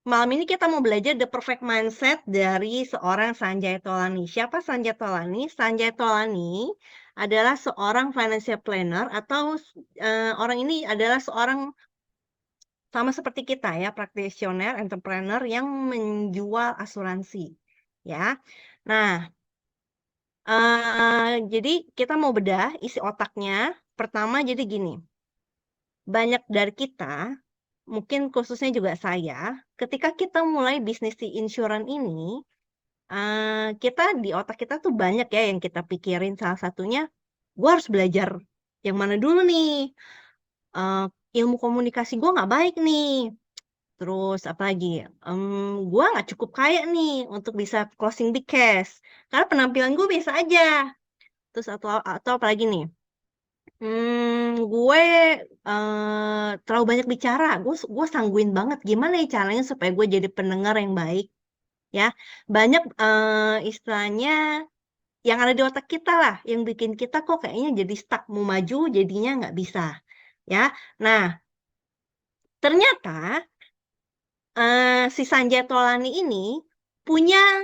Malam ini kita mau belajar the perfect mindset dari seorang Sanjay Tolani. Siapa Sanjay Tolani? Sanjay Tolani adalah seorang financial planner atau orang ini adalah seorang sama seperti kita ya, practitioner, entrepreneur yang menjual asuransi, ya. Nah, jadi kita mau bedah isi otaknya. Pertama jadi gini, banyak dari kita, mungkin khususnya juga saya, ketika kita mulai bisnis di insurance ini, kita di otak kita tuh banyak ya yang kita pikirin. Salah satunya, gue harus belajar yang mana dulu nih? Eee, Ilmu komunikasi gue nggak baik nih. Terus apalagi, gue nggak cukup kaya nih untuk bisa closing big case, karena penampilan gue biasa aja. Terus atau apalagi nih, gue, terlalu banyak bicara, gue sangguin banget, gimana ya caranya supaya gue jadi pendengar yang baik, ya. Banyak, istilahnya yang ada di otak kita lah, yang bikin kita kok kayaknya jadi stuck, mau maju jadinya nggak bisa, ya. Nah, ternyata, si Sanjay Tolani ini punya,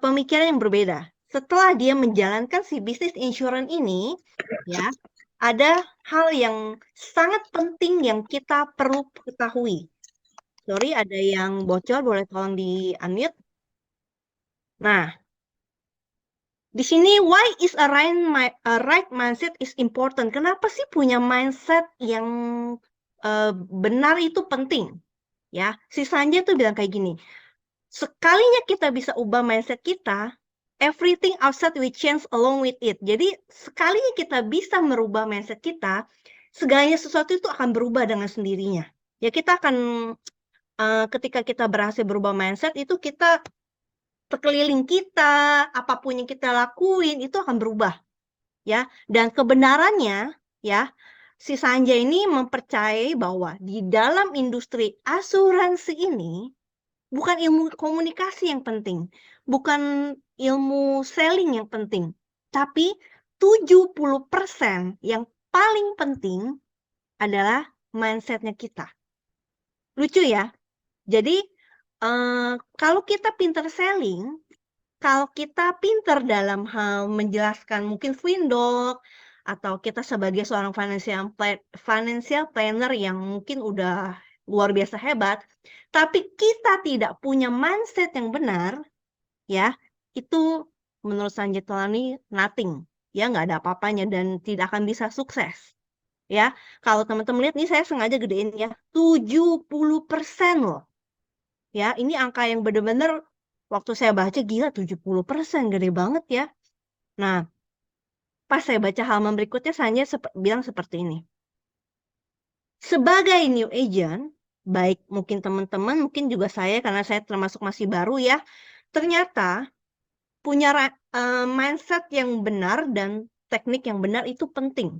pemikiran yang berbeda. Setelah dia menjalankan si bisnis insurance ini, ya, ada hal yang sangat penting yang kita perlu ketahui. Sorry, ada yang bocor, boleh tolong di-unmute? Nah, di sini why is a right mindset is important. Kenapa sih punya mindset yang benar itu penting? Ya, si Sanjay tuh bilang kayak gini. Sekalinya kita bisa ubah mindset kita, everything outside will change along with it. Jadi, sekalinya kita bisa merubah mindset kita, segalanya sesuatu itu akan berubah dengan sendirinya. Ya, kita akan ketika kita berhasil berubah mindset itu kita sekeliling kita, apapun yang kita lakuin itu akan berubah. Ya, dan kebenarannya ya, si Sanjay ini mempercayai bahwa di dalam industri asuransi ini bukan ilmu komunikasi yang penting, bukan ilmu selling yang penting, tapi 70% yang paling penting adalah mindset-nya kita. Lucu ya? Jadi, kalau kita pinter selling, kalau kita pinter dalam hal menjelaskan mungkin Windows, atau kita sebagai seorang financial planner yang mungkin udah luar biasa hebat, tapi kita tidak punya mindset yang benar, ya, itu menurut Sanjay Tolani nothing, ya, nggak ada apa-apanya dan tidak akan bisa sukses. Ya, kalau teman-teman lihat nih saya sengaja gedein ya, 70% loh. Ya, ini angka yang benar-benar waktu saya baca gila 70%, gede banget ya. Nah, pas saya baca halaman berikutnya Sanjay bilang seperti ini. Sebagai new agent, baik mungkin teman-teman, mungkin juga saya karena saya termasuk masih baru ya, ternyata punya mindset yang benar dan teknik yang benar itu penting.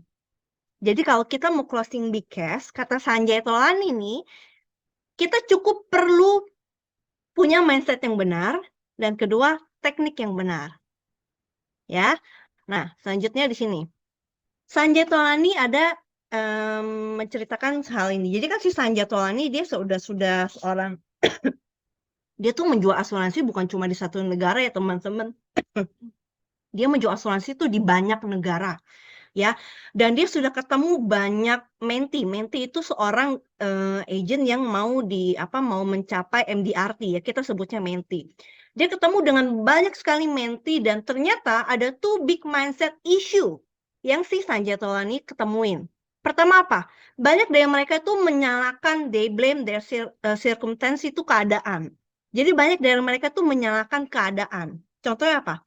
Jadi kalau kita mau closing big case, kata Sanjay Tolani nih, kita cukup perlu punya mindset yang benar, dan kedua, teknik yang benar. Ya, nah selanjutnya di sini. Sanjay Tolani ada menceritakan hal ini. Jadi kan si Sanjay Tolani dia sudah seorang, dia tuh menjual asuransi bukan cuma di satu negara ya teman-teman. Dia menjual asuransi tuh di banyak negara. Ya, dan dia sudah ketemu banyak menti. Menti itu seorang agent yang mau mencapai MDRT ya, kita sebutnya menti. Dia ketemu dengan banyak sekali menti dan ternyata ada two big mindset issue yang si Sanjay Tolani ketemuin. Pertama apa? Banyak dari mereka itu menyalahkan, they blame their circumstance, itu keadaan. Jadi banyak dari mereka tuh menyalahkan keadaan. Contohnya apa?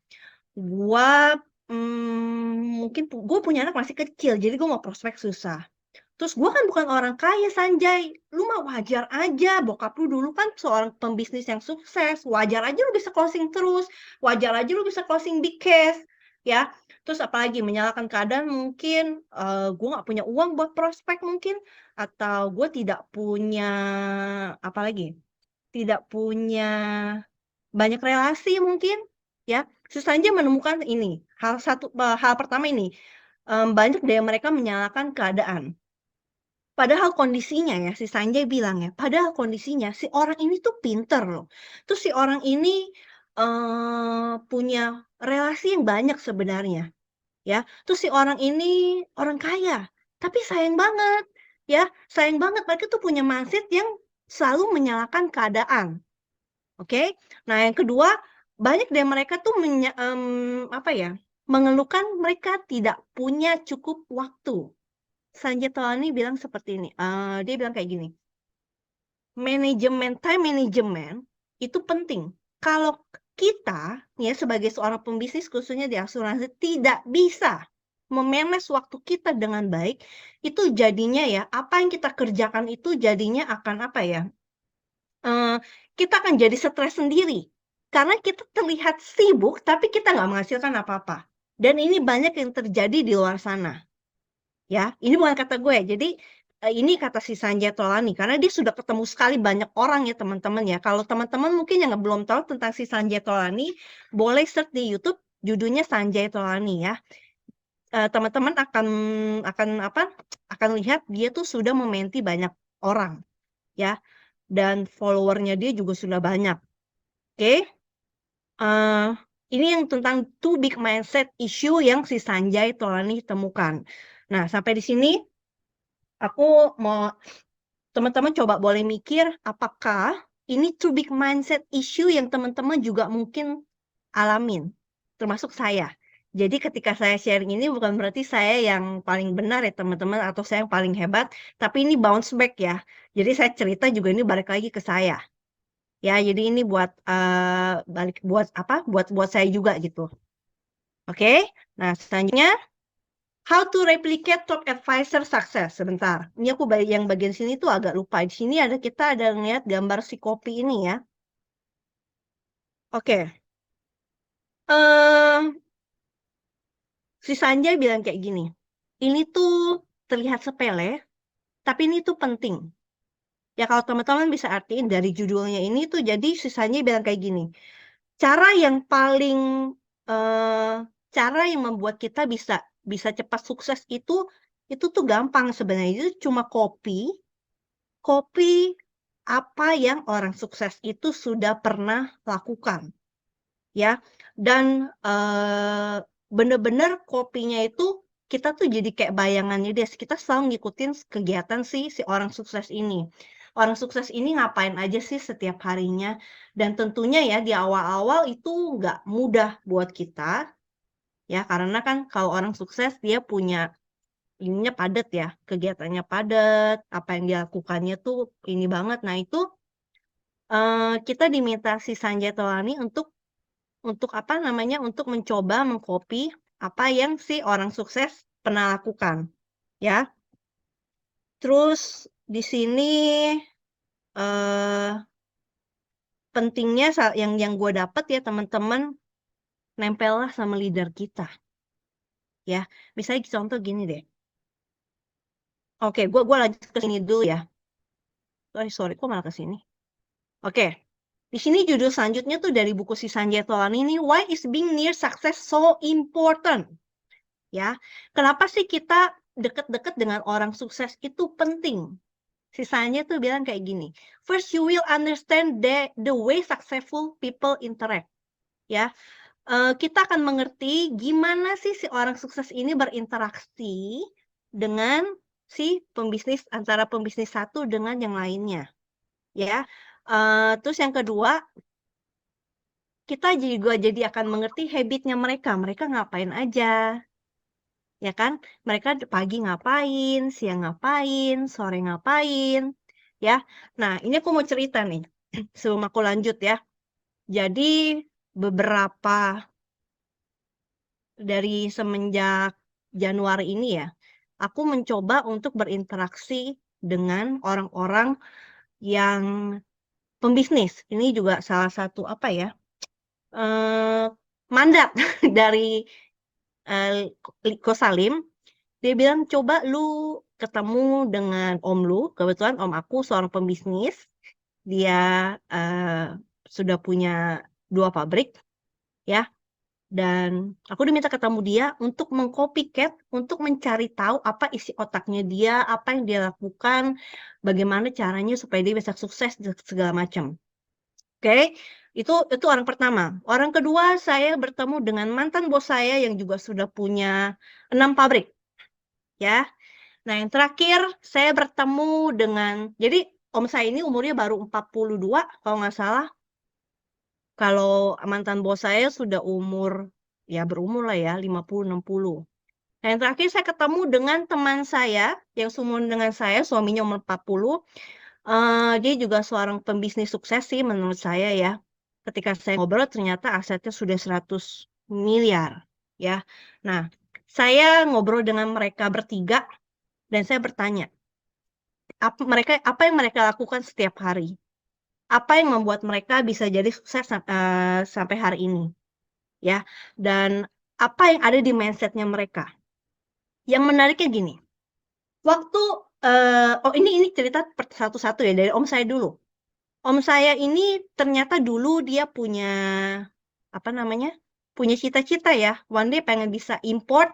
Gua, mungkin gue punya anak masih kecil, jadi gue mau prospek susah. Terus gue kan bukan orang kaya, Sanjay. Lu mah wajar aja, bokap lu dulu kan seorang pembisnis yang sukses. Wajar aja lu bisa closing terus, wajar aja lu bisa closing big case, ya. Terus apalagi menyalahkan keadaan mungkin, gue nggak punya uang buat prospek mungkin, atau gue tidak punya apalagi, tidak punya banyak relasi mungkin, ya. Sanjay menemukan ini, hal pertama ini, banyak dari mereka menyalahkan keadaan. Padahal kondisinya ya, si Sanjay bilang ya, padahal kondisinya si orang ini tuh pinter loh. Terus si orang ini punya relasi yang banyak sebenarnya, ya. Terus si orang ini orang kaya, tapi sayang banget, ya, sayang banget mereka tuh punya mindset yang selalu menyalahkan keadaan, oke. Nah yang kedua, banyak dari mereka tuh apa ya, mengeluhkan mereka tidak punya cukup waktu. Sanjay Tolani bilang seperti ini, dia bilang kayak gini, time management itu penting. Kalau kita ya sebagai seorang pembisnis khususnya di asuransi tidak bisa memanage waktu kita dengan baik, itu jadinya ya apa yang kita kerjakan itu jadinya akan apa ya? Kita akan jadi stres sendiri. Karena kita terlihat sibuk tapi kita nggak menghasilkan apa-apa. Dan ini banyak yang terjadi di luar sana. Ya, ini bukan kata gue. Jadi ini kata si Sanjay Tolani karena dia sudah ketemu sekali banyak orang ya teman-teman ya. Kalau teman-teman mungkin yang belum tahu tentang si Sanjay Tolani, boleh search di YouTube judulnya Sanjay Tolani ya. Teman-teman akan apa? Akan lihat dia tuh sudah mementi banyak orang ya dan followernya dia juga sudah banyak. Oke. Ini yang tentang two big mindset issue yang si Sanjay Tolani temukan. Nah, sampai di sini aku mau teman-teman coba boleh mikir apakah ini two big mindset issue yang teman-teman juga mungkin alamin, termasuk saya. Jadi ketika saya sharing ini bukan berarti saya yang paling benar ya teman-teman atau saya yang paling hebat, tapi ini bounce back ya. Jadi saya cerita juga ini balik lagi ke saya. Ya, jadi ini buat balik buat apa? Buat saya juga gitu. Oke. Nah, selanjutnya how to replicate top advisor success. Sebentar. Ini aku yang bagian sini tuh agak lupa. Di sini kita ada ngeliat gambar si kopi ini ya. Oke. Eh, si Sanjay bilang kayak gini. Ini tuh terlihat sepele, tapi ini tuh penting. Ya kalau teman-teman bisa artiin dari judulnya ini tuh jadi si Sanjay bilang kayak gini. Cara yang paling eh, cara yang membuat kita bisa cepat sukses itu tuh gampang sebenarnya. Itu cuma kopi apa yang orang sukses itu sudah pernah lakukan, ya. Dan bener-bener kopinya itu kita tuh jadi kayak bayangannya dia. Kita selalu ngikutin kegiatan si orang sukses ini. Orang sukses ini ngapain aja sih setiap harinya? Dan tentunya ya di awal-awal itu nggak mudah buat kita, ya karena kan kalau orang sukses dia punya ininya padat ya, kegiatannya padat, apa yang dilakukannya tuh ini banget. Nah itu kita diminta si Sanjay Tolani untuk apa namanya, untuk mencoba mengcopy apa yang si orang sukses pernah lakukan, ya. Terus di sini eh pentingnya yang gue dapet ya teman-teman, nempellah sama leader kita, ya. Misalnya contoh gini deh. Oke, gue lanjut ke sini dulu ya. Sorry, kok malah ke sini? Oke. Di sini judul selanjutnya tuh dari buku si Sanjay Tolani ini, Why is being near success so important? Ya, kenapa sih kita deket-deket dengan orang sukses itu penting? Sisanya tuh bilang kayak gini. First, you will understand the way successful people interact. Ya, kita akan mengerti gimana sih si orang sukses ini berinteraksi dengan si pembisnis antara pembisnis satu dengan yang lainnya. Ya, terus yang kedua, kita juga jadi akan mengerti habitnya mereka. Mereka ngapain aja, ya kan? Mereka pagi ngapain, siang ngapain, sore ngapain, ya. Nah, ini aku mau cerita nih, sebelum aku lanjut ya. Jadi beberapa dari semenjak Januari ini ya, aku mencoba untuk berinteraksi dengan orang-orang yang pembisnis. Ini juga salah satu apa ya, mandat dari Ko Salim. Dia bilang, coba lu ketemu dengan om lu. Kebetulan om aku seorang pembisnis. Dia sudah punya 2 pabrik, ya. Dan aku diminta ketemu dia untuk meng-copycat, untuk mencari tahu apa isi otaknya dia, apa yang dia lakukan, bagaimana caranya supaya dia bisa sukses dan segala macam. Oke, itu orang pertama. Orang kedua, saya bertemu dengan mantan bos saya yang juga sudah punya 6 pabrik, ya. Nah, yang terakhir saya bertemu dengan jadi om saya ini umurnya baru 42 kalau nggak salah. Kalau mantan bos saya sudah ya berumur lah ya, 50, 60. Nah, yang terakhir saya ketemu dengan teman saya yang seumuran dengan saya, suaminya umur 40. Dia juga seorang pembisnis sukses sih menurut saya ya. Ketika saya ngobrol ternyata asetnya sudah 100 miliar ya. Nah, saya ngobrol dengan mereka bertiga dan saya bertanya, apa yang mereka lakukan setiap hari? Apa yang membuat mereka bisa jadi sukses sampai hari ini ya, dan apa yang ada di mindset-nya mereka. Yang menariknya gini, waktu oh ini cerita satu-satu ya dari om saya dulu. Om saya ini ternyata dulu dia punya, apa namanya, punya cita-cita ya, one day pengen bisa import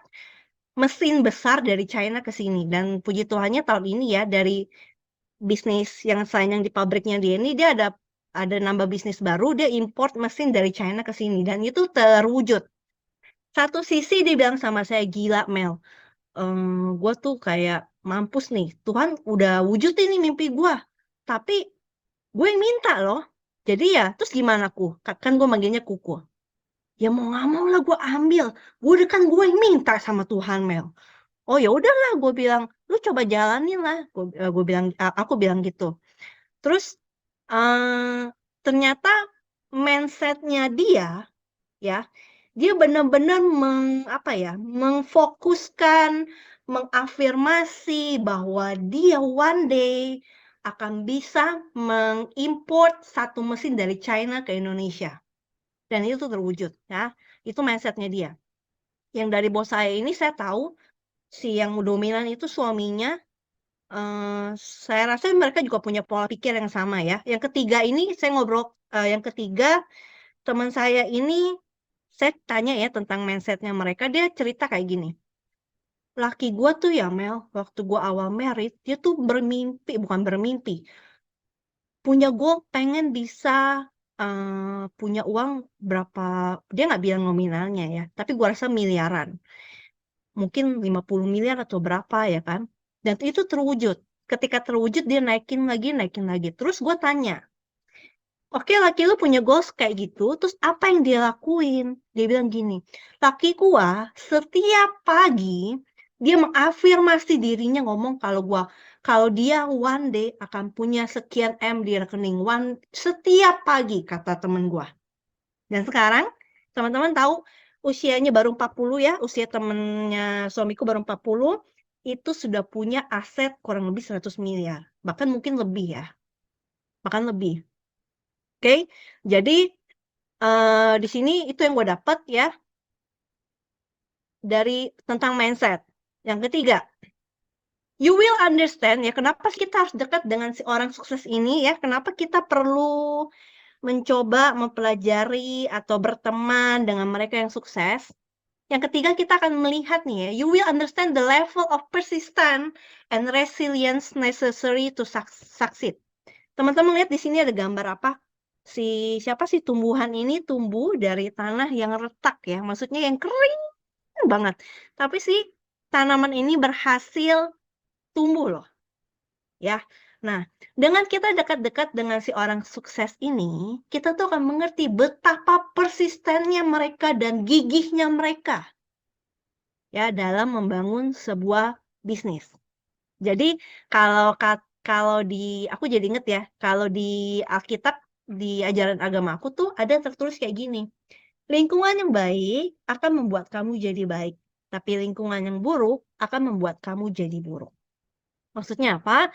mesin besar dari China ke sini dan puji Tuhannya tahun ini ya dari bisnis yang selain yang di pabriknya dia ini, dia ada nambah bisnis baru, dia import mesin dari China ke sini dan itu terwujud. Satu sisi dia bilang sama saya, "Gila Mel, gue tuh kayak mampus nih, Tuhan udah wujud ini mimpi gue, tapi gue yang minta loh. Jadi ya, terus gimana ku? Kan gue manggilnya kuku. Ya mau nggak mau lah gue ambil. Gue yang minta sama Tuhan Mel. Oh ya udahlah, gue bilang, lu coba jalanin lah. Aku bilang gitu. Terus eh ternyata mindsetnya dia, ya, dia benar-benar mengfokuskan, mengafirmasi bahwa dia one day akan bisa mengimport satu mesin dari China ke Indonesia. Dan itu terwujud, ya. Itu mindsetnya dia. Yang dari bos saya ini saya tahu si yang dominan itu suaminya. Saya rasa mereka juga punya pola pikir yang sama ya. Yang ketiga ini saya ngobrol, yang ketiga teman saya ini saya tanya ya tentang mindsetnya mereka, dia cerita kayak gini, "Laki gua tuh ya Mel, waktu gua awal married, dia tuh bukan bermimpi, punya goal pengen bisa, punya uang berapa," dia nggak bilang nominalnya ya, tapi gua rasa miliaran. Mungkin 50 miliar atau berapa ya kan, dan itu terwujud. Ketika terwujud dia naikin lagi naikin lagi. Terus gua tanya, "Oke, laki lu punya goals kayak gitu, terus apa yang dia lakuin?" Dia bilang gini, "Laki gua setiap pagi dia mengafirmasi dirinya ngomong kalau dia one day akan punya sekian M di rekening setiap pagi," kata temen gua. Dan sekarang teman-teman tahu usianya baru 40 ya, usia temennya suamiku baru 40, itu sudah punya aset kurang lebih 100 miliar, bahkan mungkin lebih ya, bahkan lebih. Oke, jadi di sini itu yang gue dapat ya dari tentang mindset. Yang ketiga, you will understand ya kenapa kita harus dekat dengan si orang sukses ini ya, kenapa kita perlu mencoba mempelajari atau berteman dengan mereka yang sukses. Yang ketiga kita akan melihat nih ya, you will understand the level of persistence and resilience necessary to succeed. Teman-teman lihat di sini ada gambar apa? Siapa sih tumbuhan ini tumbuh dari tanah yang retak ya, maksudnya yang kering banget. Tapi si tanaman ini berhasil tumbuh loh, ya. Nah, dengan kita dekat-dekat dengan si orang sukses ini, kita tuh akan mengerti betapa persistennya mereka dan gigihnya mereka ya dalam membangun sebuah bisnis. Jadi kalau aku jadi inget ya, kalau di Alkitab, di ajaran agama aku tuh ada tertulis kayak gini, lingkungan yang baik akan membuat kamu jadi baik, tapi lingkungan yang buruk akan membuat kamu jadi buruk. Maksudnya apa?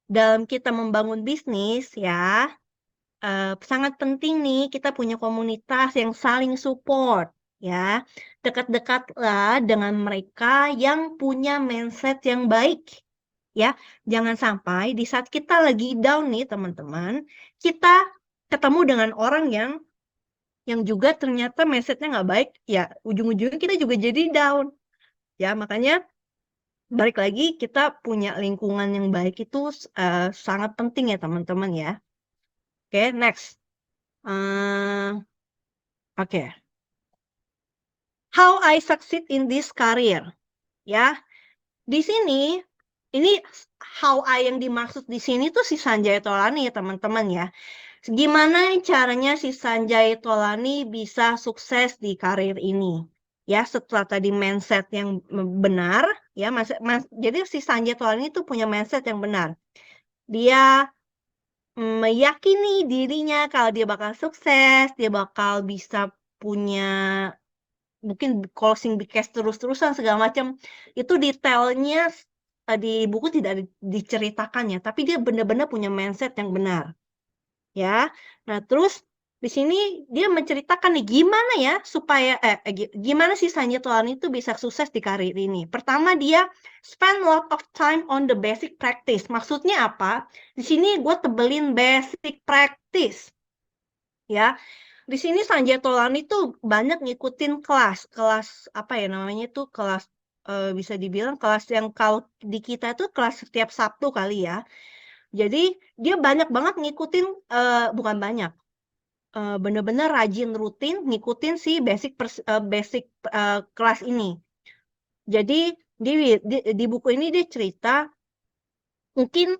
Dalam kita membangun bisnis ya, sangat penting nih kita punya komunitas yang saling support ya. Dekat-dekatlah dengan mereka yang punya mindset yang baik ya. Jangan sampai di saat kita lagi down nih teman-teman, kita ketemu dengan orang yang yang juga ternyata mindset-nya nggak baik, ya ujung-ujungnya kita juga jadi down. Ya, makanya balik lagi kita punya lingkungan yang baik itu sangat penting ya teman-teman ya. Oke, next. Oke. How I succeed in this career. Ya, di sini ini how I yang dimaksud di sini tuh si Sanjay Tolani ya teman-teman ya. Gimana caranya si Sanjay Tolani bisa sukses di karir ini? Ya, setelah tadi mindset yang benar, ya, jadi si Sanjay Tolani itu punya mindset yang benar. Dia meyakini dirinya kalau dia bakal sukses, dia bakal bisa punya mungkin closing big cash terus-terusan segala macam. Itu detailnya di buku tidak diceritakan ya, tapi dia benar-benar punya mindset yang benar. Ya. Nah, terus di sini dia menceritakan nih gimana ya supaya gimana sih Sanjay Tolani itu bisa sukses di karir ini. Pertama dia spend lot of time on the basic practice. Maksudnya apa? Di sini gue tebelin basic practice. Ya. Di sini Sanjay Tolani tuh banyak ngikutin kelas apa ya namanya itu kelas bisa dibilang kelas yang kalau di kita itu kelas setiap Sabtu kali ya. Jadi dia banyak banget ngikutin bukan banyak bener-bener rajin rutin ngikutin si basic kelas ini. Jadi di buku ini dia cerita mungkin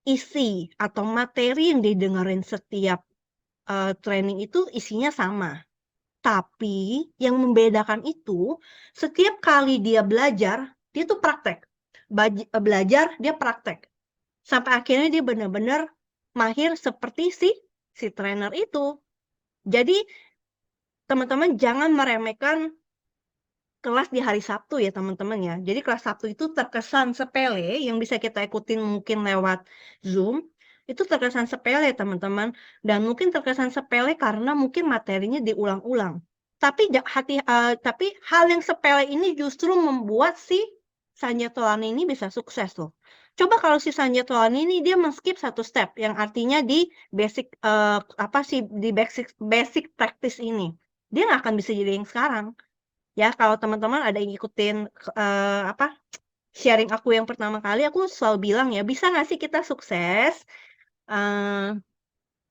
isi atau materi yang didengerin setiap training itu isinya sama. Tapi yang membedakan itu setiap kali dia belajar, dia tuh praktek. Belajar, dia praktek. Sampai akhirnya dia benar-benar mahir seperti si trainer itu. Jadi teman-teman jangan meremehkan kelas di hari Sabtu ya teman-teman ya. Jadi kelas Sabtu itu terkesan sepele yang bisa kita ikutin mungkin lewat Zoom. Itu terkesan sepele teman-teman. Dan mungkin terkesan sepele karena mungkin materinya diulang-ulang. Tapi hal yang sepele ini justru membuat si Sanjay Tolani ini bisa sukses loh. Coba kalau si Sanjay Tolani ini dia men-skip satu step yang artinya di basic practice ini. Dia nggak akan bisa jadi yang sekarang. Ya, kalau teman-teman ada yang ngikutin sharing aku yang pertama kali, aku selalu bilang ya, bisa nggak sih kita sukses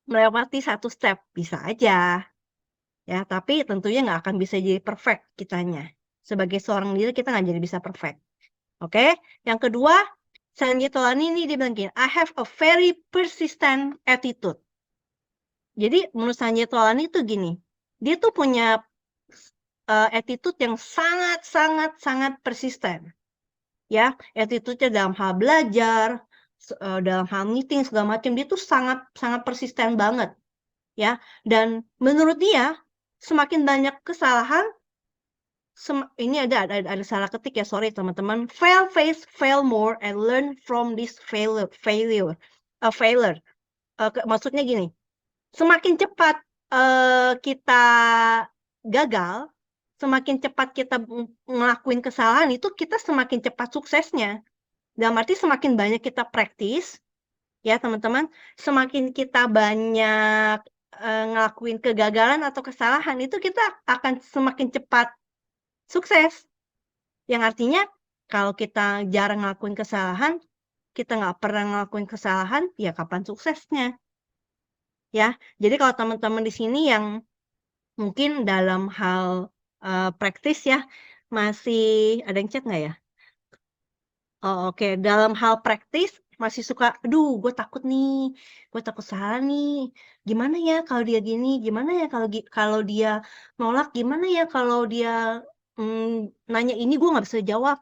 melewati satu step? Bisa aja. Ya, tapi tentunya nggak akan bisa jadi perfect kitanya. Sebagai seorang diri kita nggak jadi bisa perfect. Oke? Yang kedua, Sanjay Tolani ini dia bilang gini, I have a very persistent attitude. Jadi menurut Sanjay Tolani itu gini, dia tuh punya attitude yang sangat persisten. Ya, attitude-nya dalam hal belajar, dalam hal meeting segala macam dia tuh sangat persisten banget. Ya, dan menurut dia semakin banyak kesalahan ini ada salah ketik ya, sorry teman-teman. Fail fast, fail more and learn from this failure. Maksudnya gini, semakin cepat kita gagal, semakin cepat kita ngelakuin kesalahan itu kita semakin cepat suksesnya. Dalam arti semakin banyak kita praktis, ya teman-teman, semakin kita banyak ngelakuin kegagalan atau kesalahan itu kita akan semakin cepat sukses. Yang artinya kalau kita jarang ngelakuin kesalahan, kita nggak pernah ngelakuin kesalahan, ya kapan suksesnya? Ya, jadi kalau teman-teman di sini yang mungkin dalam hal praktis ya, masih ada yang chat nggak ya? Oh, oke. Dalam hal praktis masih suka, aduh, gue takut salah nih. Gimana ya kalau dia gini? Gimana ya kalau dia nolak? Gimana ya kalau dia nanya ini gue nggak bisa jawab?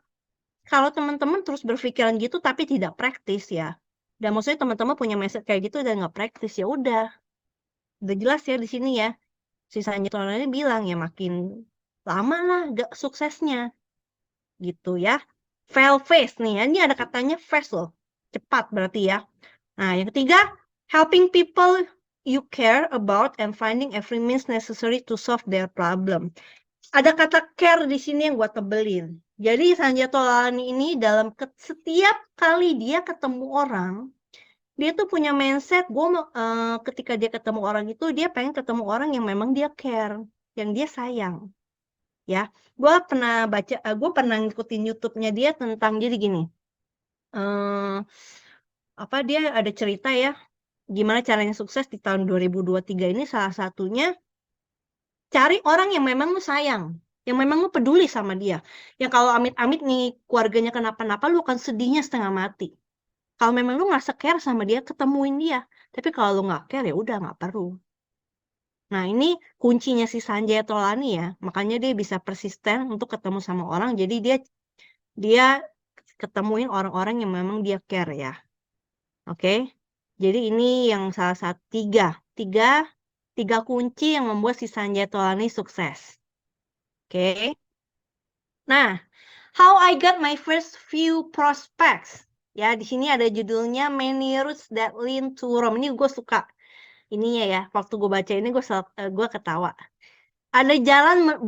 Kalau teman-teman terus berpikiran gitu tapi tidak praktis ya, dan maksudnya teman-teman punya mindset kayak gitu dan nggak praktis ya udah jelas ya di sini ya. Sisanya Tolani bilang ya makin lama lah gak suksesnya gitu ya. Fail fast nih ya, ini ada katanya fast loh, cepat berarti ya. Nah yang ketiga, helping people you care about and finding every means necessary to solve their problem. Ada kata care di sini yang gue tebelin. Jadi Sanjay Tolani ini dalam setiap kali dia ketemu orang, Dia tuh punya mindset, ketika dia ketemu orang itu, dia pengen ketemu orang yang memang dia care, yang dia sayang, ya. Gue pernah ngikutin YouTube-nya dia tentang jadi gini, dia ada cerita ya, gimana caranya sukses di tahun 2023 ini salah satunya cari orang yang memang lu sayang, yang memang lu peduli sama dia. Yang kalau amit-amit nih keluarganya kenapa-napa, lu akan sedihnya setengah mati. Kalau memang lu nggak care sama dia, ketemuin dia. Tapi kalau lu nggak care, ya udah nggak perlu. Nah, ini kuncinya si Sanjay Tolani ya. Makanya dia bisa persisten untuk ketemu sama orang. Jadi dia ketemuin orang-orang yang memang dia care ya. Oke. Jadi ini yang salah satu tiga kunci yang membuat si Sanjay Tolani sukses. Oke. Nah, how I got my first few prospects. Ya, di sini ada judulnya Many Routes That Lead to Rome. Ini gue suka ininya ya. Waktu gue baca ini gue ketawa. Ada jalan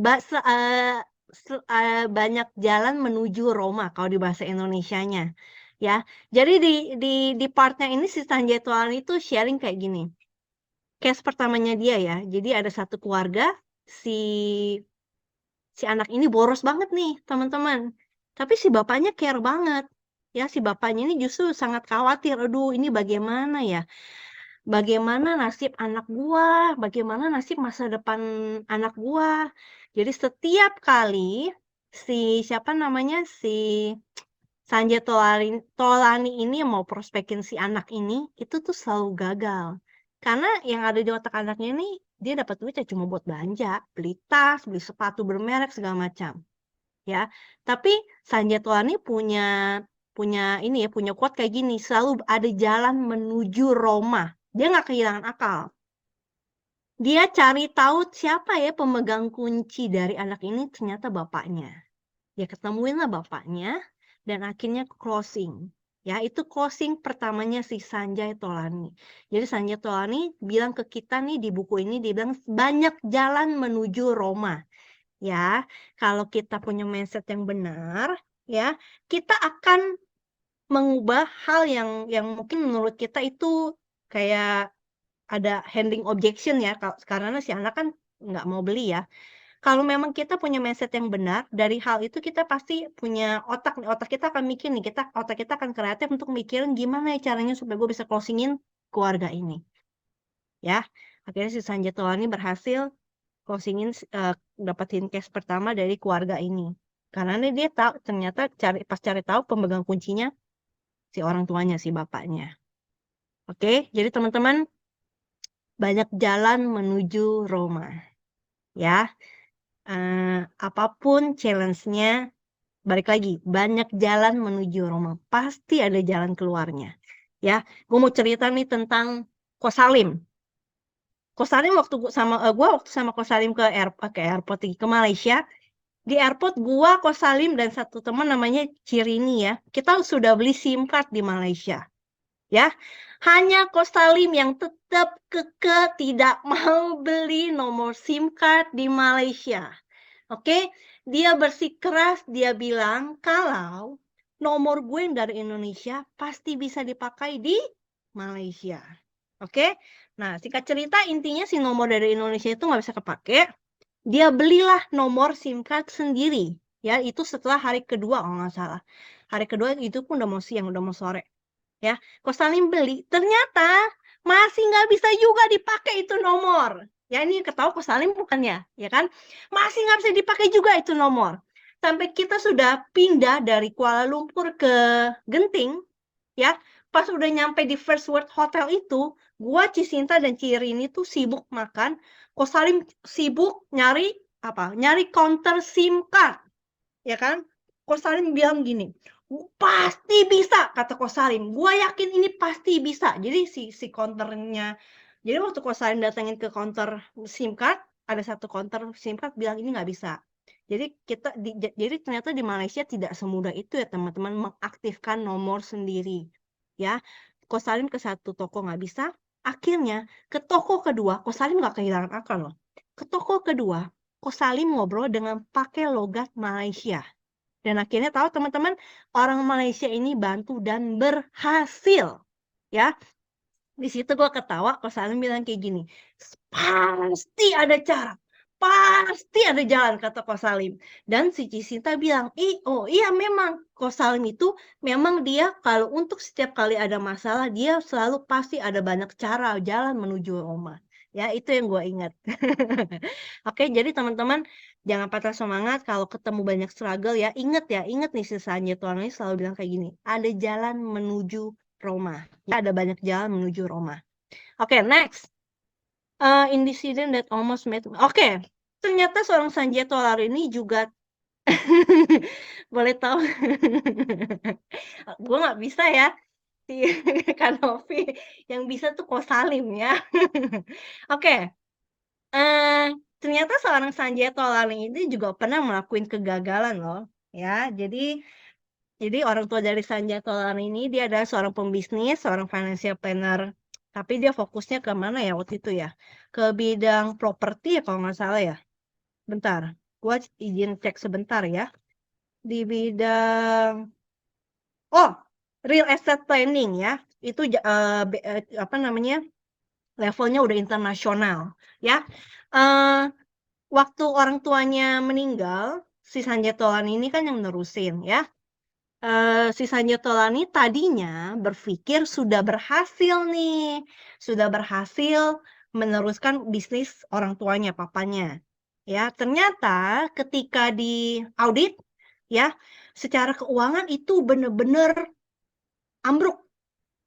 banyak jalan menuju Roma kalau di bahasa Indonesianya. Ya. Jadi di partnya ini si Sanjay Tolani itu sharing kayak gini. Case pertamanya dia ya. Jadi ada satu keluarga si si anak ini boros banget nih, teman-teman. Tapi si bapaknya care banget. Ya, si bapaknya ini justru sangat khawatir. Aduh, ini bagaimana ya? Bagaimana nasib anak gua? Bagaimana nasib masa depan anak gua? Jadi setiap kali siapa namanya si Sanjay Tolani ini yang mau prospekin si anak ini, itu tuh selalu gagal. Karena yang ada di otak anaknya ini, dia dapat duit ya cuma buat belanja, beli tas, beli sepatu bermerek, segala macam. Ya, tapi Sanjay Tolani punya punya ini ya, punya quote kayak gini, selalu ada jalan menuju Roma. Dia nggak kehilangan akal. Dia cari tahu siapa ya pemegang kunci dari anak ini, ternyata bapaknya. Ya ketemuin lah bapaknya dan akhirnya closing. Ya, itu closing pertamanya si Sanjay Tolani. Jadi Sanjay Tolani bilang ke kita nih di buku ini, dia bilang banyak jalan menuju Roma. Ya, kalau kita punya mindset yang benar, ya, kita akan mengubah hal yang mungkin menurut kita itu kayak ada handling objection ya, karena si anak kan nggak mau beli ya. Kalau memang kita punya mindset yang benar, dari hal itu kita pasti punya otak kita akan mikir nih, otak kita akan kreatif untuk mikirin gimana ya caranya supaya gue bisa closingin keluarga ini. Ya, akhirnya si Sanjay Tolani berhasil closingin dapetin case pertama dari keluarga ini. Karena dia tahu ternyata pas cari tahu pemegang kuncinya si orang tuanya, si bapaknya. Oke, jadi teman-teman banyak jalan menuju Roma. Ya, apapun challenge-nya, balik lagi, banyak jalan menuju Roma. Pasti ada jalan keluarnya. Ya, gue mau cerita nih tentang Kosalim. Kosalim waktu sama Kosalim ke airport ke Malaysia. Di airport Kosalim dan satu teman namanya Cirini ya. Kita sudah beli SIM card di Malaysia. Ya. Hanya Kosalim yang tetap kekeh tidak mau beli nomor SIM card di Malaysia. Oke, dia bersikeras, dia bilang kalau nomor gue yang dari Indonesia pasti bisa dipakai di Malaysia. Oke, nah singkat cerita intinya si nomor dari Indonesia itu nggak bisa kepake. Dia belilah nomor SIM card sendiri. Ya, itu setelah hari kedua kalau nggak salah. Hari kedua itu pun udah mau siang, udah mau sore. Ya, Kosalim beli, ternyata masih nggak bisa juga dipakai itu nomor. Ya, ini ketahui Kosalim bukan ya kan? Masih nggak bisa dipakai juga itu nomor. Sampai kita sudah pindah dari Kuala Lumpur ke Genting, ya. Pas udah nyampe di First World Hotel itu, gua, Cisinta dan Cirini tuh sibuk makan. Kosalim sibuk nyari Nyari counter SIM card, ya kan? Kosalim bilang gini, pasti bisa, kata Kosalim. Gua yakin ini pasti bisa. Jadi si counternya, jadi waktu Kosalim datengin ke counter SIM card, ada satu counter SIM card bilang ini nggak bisa. Jadi ternyata di Malaysia tidak semudah itu ya teman-teman mengaktifkan nomor sendiri. Ya, Kosalim ke satu toko nggak bisa. Akhirnya ke toko kedua, Kosalim nggak kehilangan akal loh. Ke toko kedua, Kosalim ngobrol dengan pakai logat Malaysia. Dan akhirnya tahu teman-teman, orang Malaysia ini bantu dan berhasil. Ya, Di situ gue ketawa, Ko Salim bilang kayak gini, "Pasti ada cara, pasti ada jalan," kata Ko Salim. Dan si Cisinta bilang, oh iya memang, Ko Salim itu memang dia kalau untuk setiap kali ada masalah, dia selalu pasti ada banyak cara, jalan menuju Roma." Ya, itu yang gue ingat. Oke, jadi teman-teman jangan patah semangat kalau ketemu banyak struggle ya. Ingat nih si Sanjay Tuan ini selalu bilang kayak gini, ada jalan menuju Roma. Ya, ada banyak jalan menuju Roma. Oke, next. Incident that almost made. Oke, ternyata seorang Sanjay Tolar ini juga boleh tahu. Gue nggak bisa ya si Kanovi, yang bisa tuh Ko Salim ya. Oke, ternyata seorang Sanjay Tolar ini juga pernah melakukan kegagalan loh, ya. Jadi orang tua dari Sanjay Tolani ini dia adalah seorang pembisnis, seorang financial planner. Tapi dia fokusnya ke mana ya waktu itu ya? Ke bidang properti ya kalau nggak salah ya. Bentar, gua izin cek sebentar ya. Di bidang real estate planning ya. Itu apa namanya? Levelnya udah internasional ya. Eh waktu orang tuanya meninggal, si Sanjay Tolani ini kan yang nerusin ya. Si Sanjay Tolani tadinya berpikir sudah berhasil nih, sudah berhasil meneruskan bisnis orang tuanya, papanya. Ya, ternyata ketika diaudit, ya, secara keuangan itu benar-benar ambruk.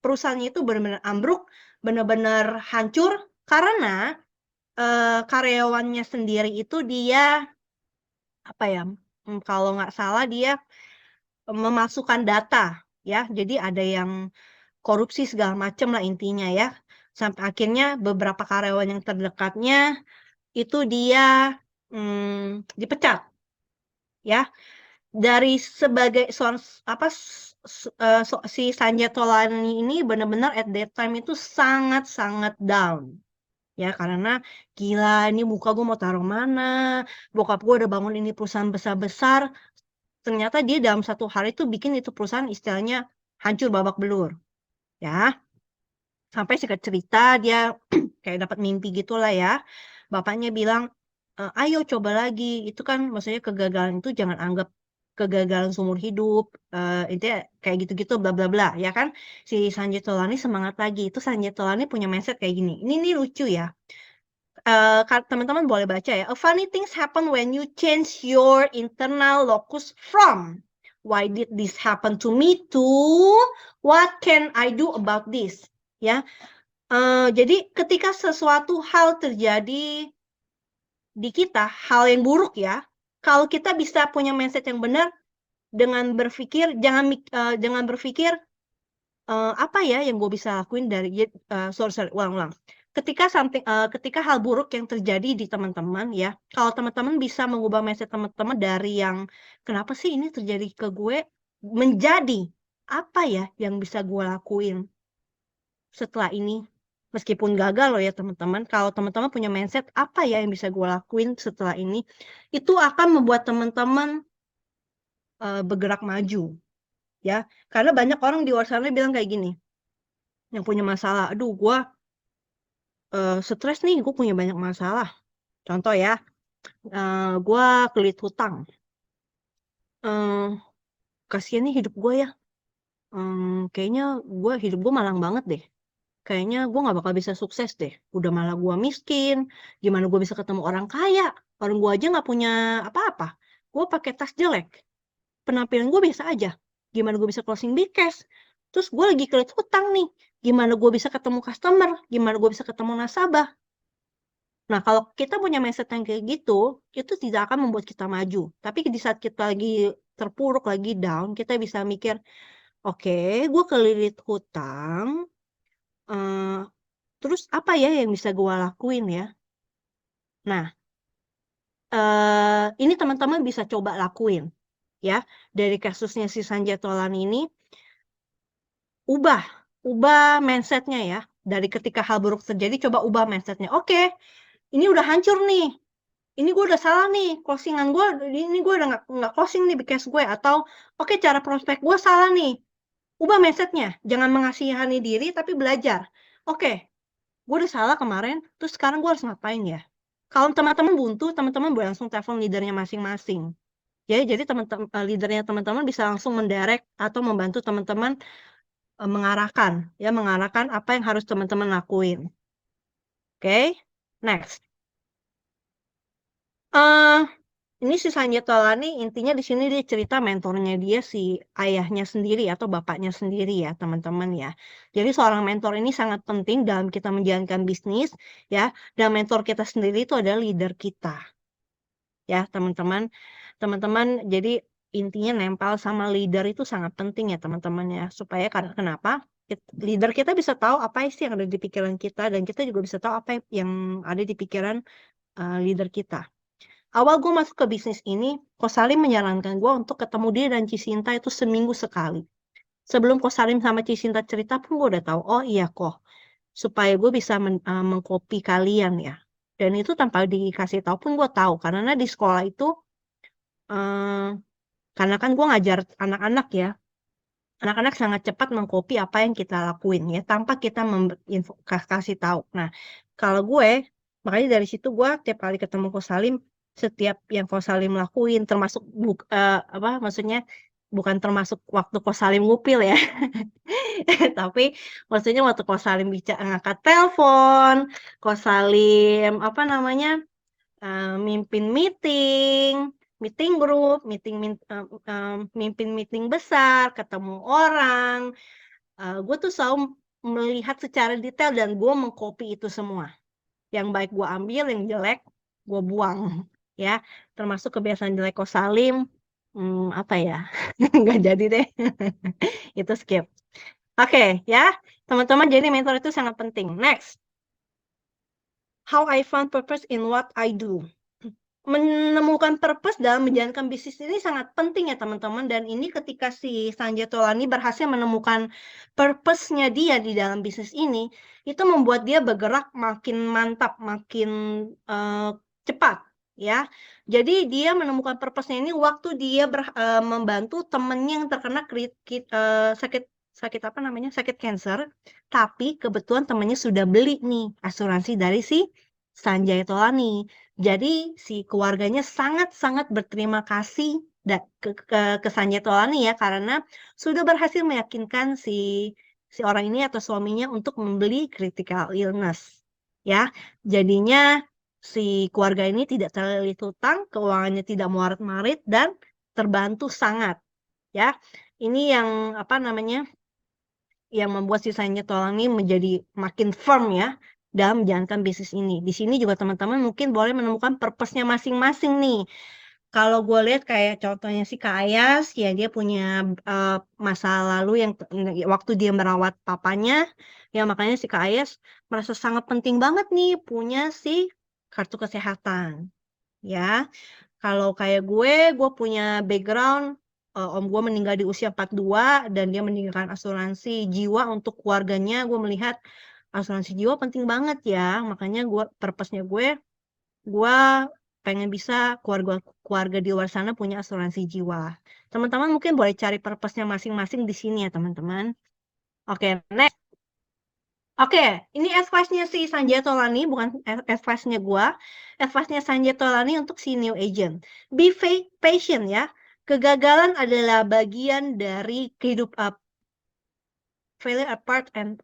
Perusahaannya itu benar-benar ambruk, benar-benar hancur karena karyawannya sendiri itu dia apa ya? Kalau nggak salah dia memasukkan data ya. Jadi ada yang korupsi segala macam lah intinya ya. Sampai akhirnya beberapa karyawan yang terdekatnya itu dia dipecat ya. Dari sebagai seorang apa si Sanjay Tolani ini benar-benar at that time itu sangat-sangat down. Ya karena gila ini muka gue mau taruh mana, bokap gue udah bangun ini perusahaan besar-besar, ternyata dia dalam satu hari itu bikin itu perusahaan istilahnya hancur babak belur. Ya, sampai singkat cerita dia kayak dapat mimpi gitulah ya. Bapaknya bilang, "Ayo coba lagi." Itu kan maksudnya kegagalan itu jangan anggap kegagalan seumur hidup, intinya kayak gitu-gitu bla bla bla, ya kan. Si Sanjay Tolani semangat lagi. Itu Sanjay Tolani punya mindset kayak gini. Ini lucu ya. Teman-teman boleh baca ya. A funny things happen when you change your internal locus from why did this happen to me to what can I do about this? Ya. Jadi ketika sesuatu hal terjadi di kita, hal yang buruk ya, kalau kita bisa punya mindset yang benar dengan berpikir jangan berpikir apa ya yang gue bisa lakuin dari sorry, ulang. Ketika hal buruk yang terjadi di teman-teman ya, kalau teman-teman bisa mengubah mindset teman-teman dari yang kenapa sih ini terjadi ke gue menjadi apa ya yang bisa gue lakuin setelah ini. Meskipun gagal loh ya teman-teman, kalau teman-teman punya mindset apa ya yang bisa gue lakuin setelah ini, itu akan membuat teman-teman bergerak maju. Ya, karena banyak orang di luar sana bilang kayak gini, yang punya masalah, aduh gue stres nih, gue punya banyak masalah. Contoh ya, gue kelit hutang. Kasian nih hidup gue ya. Kayaknya hidup gue malang banget deh. Kayaknya gue gak bakal bisa sukses deh. Udah malah gue miskin. Gimana gue bisa ketemu orang kaya? Orang gue aja gak punya apa-apa. Gue pakai tas jelek. Penampilan gue biasa aja. Gimana gue bisa closing big cash? Terus gue lagi kelit hutang nih. Gimana gue bisa ketemu customer? Gimana gue bisa ketemu nasabah? Nah, kalau kita punya mindset yang kayak gitu, itu tidak akan membuat kita maju. Tapi di saat kita lagi terpuruk, lagi down, kita bisa mikir, oke, gue kelilit hutang, terus apa ya yang bisa gue lakuin ya? Nah, ini teman-teman bisa coba lakuin. Ya, dari kasusnya si Sanjay Tolani ini, ubah mindsetnya ya. Dari ketika hal buruk terjadi, coba ubah mindsetnya. Oke, ini udah hancur nih. Ini gue udah salah nih, closingan gue, ini gue udah nggak closing nih case gue. Atau, oke, cara prospek gue salah nih. Ubah mindsetnya, jangan mengasihani diri, tapi belajar. Oke, gue udah salah kemarin, terus sekarang gue harus ngapain ya? Kalau teman-teman buntu, teman-teman boleh langsung telepon leader-nya masing-masing. Jadi leader-nya teman-teman bisa langsung mendirect atau membantu teman-teman, mengarahkan apa yang harus teman-teman lakuin. Oke, next. Eee, ini si Sanjay Tolani intinya di sini dia cerita mentornya dia si ayahnya sendiri atau bapaknya sendiri ya, teman-teman ya. Jadi seorang mentor ini sangat penting dalam kita menjalankan bisnis ya, dan mentor kita sendiri itu adalah leader kita. Ya, teman-teman. Teman-teman, jadi intinya nempel sama leader itu sangat penting ya, teman-teman ya. Supaya kenapa? Leader kita bisa tahu apa sih yang ada di pikiran kita dan kita juga bisa tahu apa yang ada di pikiran leader kita. Awal gue masuk ke bisnis ini, Ko Salim menyarankan gue untuk ketemu dia dan Cisinta itu seminggu sekali. Sebelum Ko Salim sama Cisinta cerita pun gue udah tahu, oh iya kok, supaya gue bisa mengcopy kalian ya. Dan itu tanpa dikasih tahu pun gue tahu, karena di sekolah itu Eee, karena kan gue ngajar anak-anak ya, anak-anak sangat cepat mengcopy apa yang kita lakuin ya, tanpa kita kasih tahu. Nah, kalau gue, makanya dari situ gue tiap kali ketemu Ko Salim, setiap yang Ko Salim lakuin termasuk apa, maksudnya bukan termasuk waktu Ko Salim ngupil ya, tapi maksudnya waktu Ko Salim ngangkat telepon, Ko Salim, apa namanya, mimpin meeting, meeting group, mimpin meeting besar, ketemu orang, gue tuh selalu melihat secara detail dan gue mengcopy itu semua. Yang baik gue ambil, yang jelek gue buang, ya. Termasuk kebiasaan jelek Ko Salim, apa ya, nggak jadi deh, itu skip. Oke, ya, teman-teman, jadi mentor itu sangat penting. Next, how I found purpose in what I do. Menemukan purpose dalam menjalankan bisnis ini sangat penting ya teman-teman, dan ini ketika si Sanjay Tolani berhasil menemukan purpose-nya dia di dalam bisnis ini, itu membuat dia bergerak makin mantap, makin, eee, cepat ya. Jadi dia menemukan purpose-nya ini waktu dia membantu temennya yang terkena sakit sakit apa namanya, sakit kanker, tapi kebetulan temennya sudah beli nih asuransi dari si Sanjay Tolani. Jadi si keluarganya sangat-sangat berterima kasih ke Sanjay Tolani ya, karena sudah berhasil meyakinkan si orang ini atau suaminya untuk membeli critical illness, ya. Jadinya si keluarga ini tidak terlilit hutang, keuangannya tidak morat-marit dan terbantu sangat, ya. Ini yang apa namanya, yang membuat si Sanjay Tolani menjadi makin firm ya, dalam menjalankan bisnis ini. Di sini juga teman-teman mungkin boleh menemukan purpose-nya masing-masing nih. Kalau gue lihat kayak contohnya si Kak Ayas, ya dia punya, masa lalu yang waktu dia merawat papanya, ya makanya si Kak Ayas merasa sangat penting banget nih punya si kartu kesehatan, ya. Kalau kayak gue punya background, om gue meninggal di usia 42 dan dia meninggalkan asuransi jiwa untuk keluarganya, gue melihat asuransi jiwa penting banget ya, makanya purpose-nya gue pengen bisa keluarga keluarga di luar sana punya asuransi jiwa. Teman-teman mungkin boleh cari purpose-nya masing-masing di sini ya teman-teman. Oke, next. Oke, ini advice-nya si Sanjay Tolani, bukan advice-nya gua. Advice-nya Sanjay Tolani untuk si new agent. Be patient ya. Kegagalan adalah bagian dari failure apart and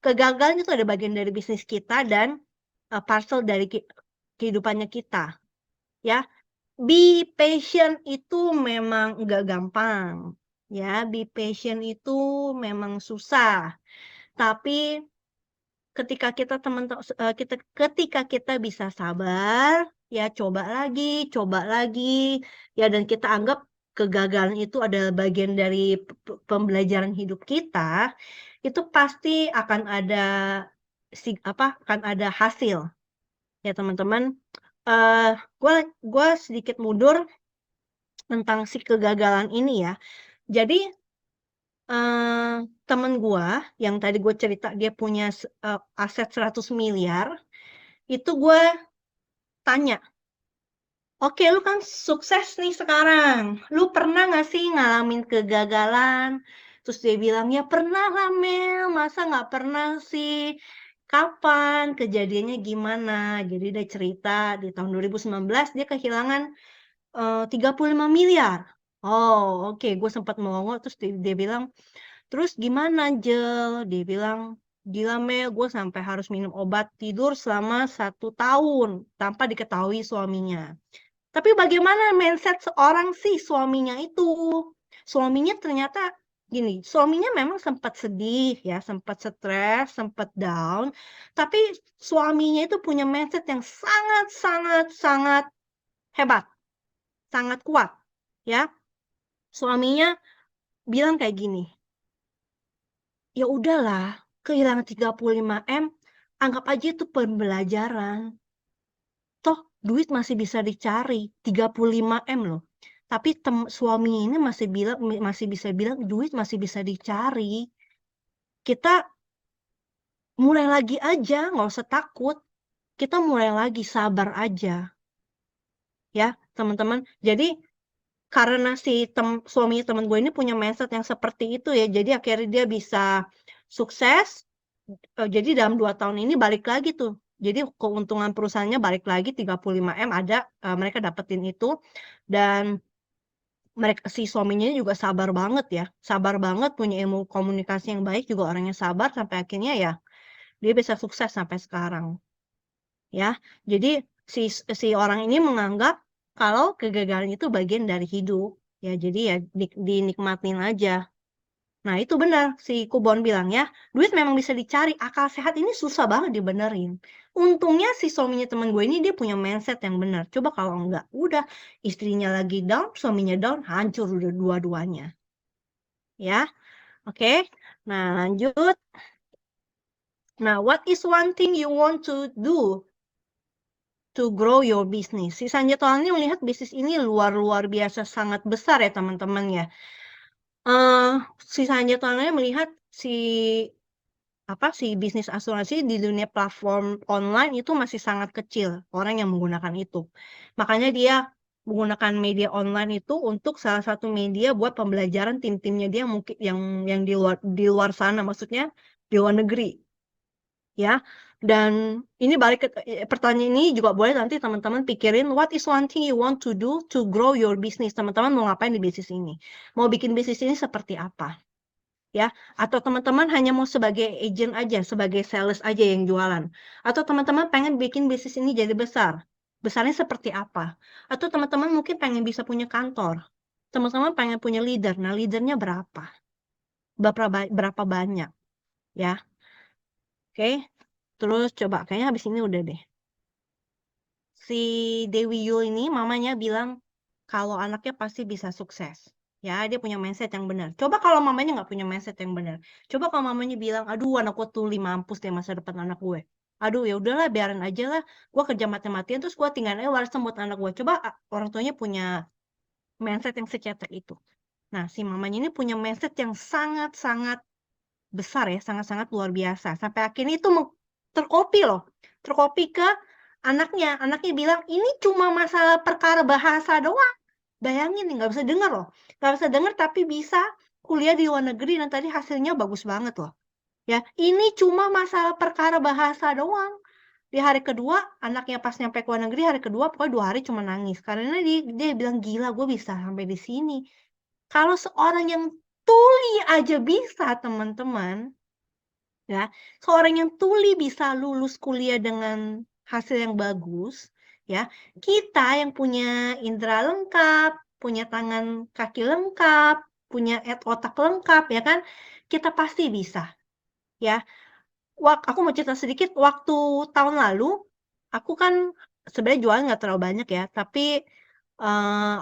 kegagalan itu ada bagian dari bisnis kita dan parcel dari kehidupannya kita, ya. Be patient itu memang nggak gampang, ya. Be patient itu memang susah, tapi ketika kita bisa sabar, ya coba lagi, ya dan kita anggap kegagalan itu adalah bagian dari pembelajaran hidup kita, itu pasti akan ada akan ada hasil, ya teman-teman. Eee, gua sedikit mundur tentang si kegagalan ini ya. Jadi, temen gua yang tadi gue cerita dia punya aset 100 miliar, itu gue tanya, "Oke, lu kan sukses nih sekarang, lu pernah nggak sih ngalamin kegagalan?" Terus dia bilang, "Ya pernah lah Mel, masa nggak pernah sih?" kapan, kejadiannya gimana. Jadi dia cerita di tahun 2019 dia kehilangan 35 miliar. Oh, oke, gue sempat melongo terus dia bilang, "Terus gimana, Jel?" Dia bilang, "Gila, Mel, gue sampai harus minum obat tidur selama 1 tahun tanpa diketahui suaminya." Tapi bagaimana mindset seorang si suaminya itu? Suaminya ternyata gini, suaminya memang sempat sedih ya, sempat stres, sempat down, tapi suaminya itu punya mindset yang sangat sangat sangat hebat, sangat kuat, ya. Suaminya bilang kayak gini, "Ya udahlah, kehilangan 35 M, anggap aja itu pembelajaran. Toh duit masih bisa dicari, 35 M loh." Tapi suami ini masih bisa bilang duit masih bisa dicari. Kita mulai lagi aja, nggak usah takut. Kita mulai lagi, sabar aja. Ya, teman-teman. Jadi karena si suaminya teman gue ini punya mindset yang seperti itu ya, jadi akhirnya dia bisa sukses. Jadi dalam 2 tahun ini balik lagi tuh. Jadi keuntungan perusahaannya balik lagi 35 M ada, mereka dapetin itu. Dan si suaminya juga sabar banget ya, sabar banget, punya ilmu komunikasi yang baik, juga orangnya sabar sampai akhirnya ya dia bisa sukses sampai sekarang, ya. Jadi si orang ini menganggap kalau kegagalan itu bagian dari hidup, ya jadi ya dinikmatin aja. Nah itu benar si Kubon bilang ya, duit memang bisa dicari, akal sehat ini susah banget dibenerin. Untungnya si suaminya teman gue ini dia punya mindset yang benar. Coba kalau enggak, udah istrinya lagi down, suaminya down, hancur udah dua-duanya. Ya, oke. Nah lanjut. Nah, what is one thing you want to do to grow your business? Si Sanjay Tolan ini melihat bisnis ini luar biasa sangat besar ya teman-teman ya. Si Sanjay Tolan ini melihat si bisnis asuransi di dunia platform online itu masih sangat kecil orang yang menggunakan itu. Makanya dia menggunakan media online itu untuk salah satu media buat pembelajaran tim-timnya dia mungkin yang di luar sana, maksudnya di luar negeri. Ya, dan ini balik ke pertanyaan ini juga boleh nanti teman-teman pikirin, what is one thing you want to do to grow your business? Teman-teman mau ngapain di bisnis ini? Mau bikin bisnis ini seperti apa? Ya, atau teman-teman hanya mau sebagai agent aja, sebagai sales aja yang jualan, atau teman-teman pengen bikin bisnis ini jadi besar, besarnya seperti apa? Atau teman-teman mungkin pengen bisa punya kantor, teman-teman pengen punya leader, nah leadernya berapa banyak, ya, oke? Terus coba, kayaknya habis ini udah deh. Si Dewi Yul ini mamanya bilang kalau anaknya pasti bisa sukses. Ya, dia punya mindset yang benar. Coba kalau mamanya nggak punya mindset yang benar. Coba kalau mamanya bilang, "Aduh, anak gue tuli mampus deh masa depan anak gue. Aduh, ya udahlah, biarin aja lah. Gue kerja mati-matian terus gue tinggal aja warisan buat anak gue." Coba orang tuanya punya mindset yang secetek itu. Nah, si mamanya ini punya mindset yang sangat-sangat besar ya, sangat-sangat luar biasa. Sampai akhirnya itu terkopi loh. Terkopi ke anaknya. Anaknya bilang, "Ini cuma masalah perkara bahasa doang." Bayangin nih, nggak bisa denger loh. Nggak bisa denger tapi bisa kuliah di luar negeri dan tadi hasilnya bagus banget loh. Ya, ini cuma masalah perkara bahasa doang. Di hari kedua, anaknya pas nyampe ke luar negeri, hari kedua pokoknya 2 hari cuma nangis. Karena dia bilang, "Gila, gue bisa sampai di sini." Kalau seorang yang tuli aja bisa, teman-teman, ya, seorang yang tuli bisa lulus kuliah dengan hasil yang bagus, ya, kita yang punya indera lengkap, punya tangan kaki lengkap, punya otak lengkap, ya kan, kita pasti bisa, ya. Aku mau cerita sedikit, waktu tahun lalu, aku kan sebenarnya jualan nggak terlalu banyak ya, tapi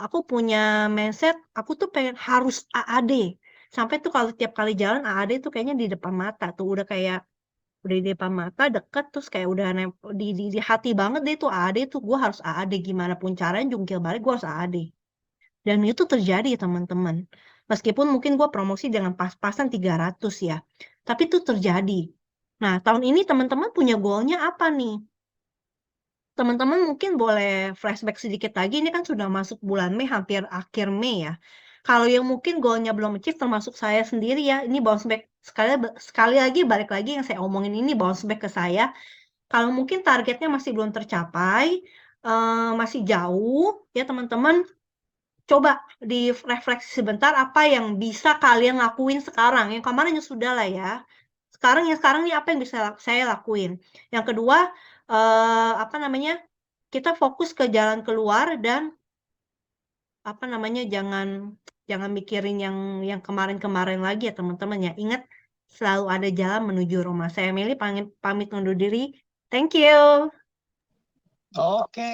aku punya mindset, aku tuh pengen harus AAD. Sampai tuh kalau tiap kali jalan AAD tuh kayaknya di depan mata tuh, udah di depan mata, deket, terus kayak udah di hati banget deh tuh AAD tuh, gue harus AAD gimana pun caranya jungkir balik gue harus AAD. Dan itu terjadi teman-teman. Meskipun mungkin gue promosi dengan pas-pasan 300 ya, tapi itu terjadi. Nah, tahun ini teman-teman punya goalnya apa nih? Teman-teman mungkin boleh flashback sedikit lagi, ini kan sudah masuk bulan Mei, hampir akhir Mei ya. Kalau yang mungkin goalnya belum achieve termasuk saya sendiri ya, ini bounce back Sekali lagi balik lagi yang saya omongin ini bounce back ke saya. Kalau mungkin targetnya masih belum tercapai, masih jauh, ya teman-teman, coba direfleksi sebentar apa yang bisa kalian lakuin sekarang. Yang kemarin ya sudah lah ya. Sekarang nih apa yang bisa saya lakuin. Yang kedua, apa namanya? Kita fokus ke jalan keluar dan apa namanya? Jangan mikirin yang kemarin-kemarin lagi ya teman-teman ya. Ingat selalu ada jalan menuju Roma. Saya Meli pamit undur diri. Thank you. Oke.